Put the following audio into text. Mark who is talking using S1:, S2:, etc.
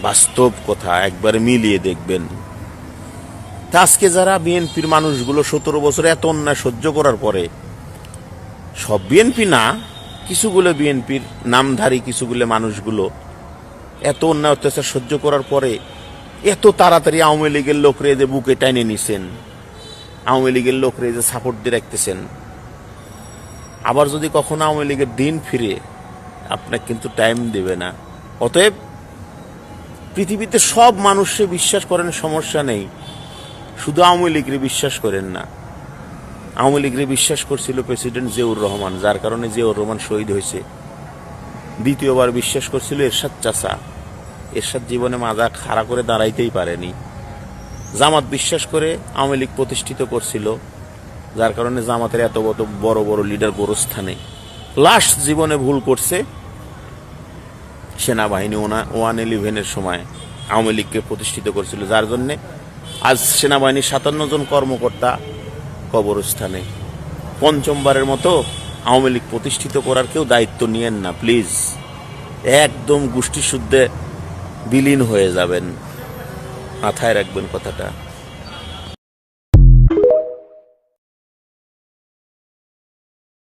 S1: বাস্তব কথা, একবার মিলিয়ে দেখবেন। তা আজকে যারা বিএনপির মানুষগুলো 17 বছর এত অন্যায় সহ্য করার পরে, সব বিএনপি না, কিছুগুলো বিএনপির নামধারী কিছুগুলো মানুষগুলো এত অন্যায় অত্যাচার সহ্য করার পরে এত তাড়াতাড়ি আওয়ামী লীগের লোকরে যে বুকে টাইনে নিছেন, আওয়ামী লীগের লোকরে যে সাপোর্ট দিয়ে রাখতেছেন, আবার যদি কখনো আওয়ামী লীগের দিন ফিরে আপনাকে কিন্তু টাইম দেবে না। অতএব পৃথিবীতে সব মানুষকে বিশ্বাস করেন, সমস্যা নেই, শুধু আওয়ামী লীগরে বিশ্বাস করেন না। আওয়ামী লীগরে বিশ্বাস করছিল প্রেসিডেন্ট জিয়াউর রহমান, যার কারণে জিয়াউর রহমান শহীদ হয়েছে। দ্বিতীয়বার বিশ্বাস করছিল এরশাদ চাচা, এরশাদ জীবনে মাজা খাড়া করে দাঁড়াইতেই পারেনি। জামাত বিশ্বাস করে আওয়ামী লীগ প্রতিষ্ঠিত করছিল, যার কারণে জামাতের এত বড় বড় লিডার গোরস্থানে। লাস্ট জীবনে ভুল করছে সেনাবাহিনী 111-এর সময় আওয়ামী লীগকে প্রতিষ্ঠিত করছিল, যার জন্যে আজ সেনাবাহিনীর 57 জন কর্মকর্তা কবরস্থানে। পঞ্চমবারের মতো আওয়ামী লীগ প্রতিষ্ঠিত করার কেউ দায়িত্ব নিয়েন না প্লিজ, একদম গোষ্ঠীশুদ্ধে বিলীন হয়ে যাবেন, মাথায় রাখবেন কথাটা।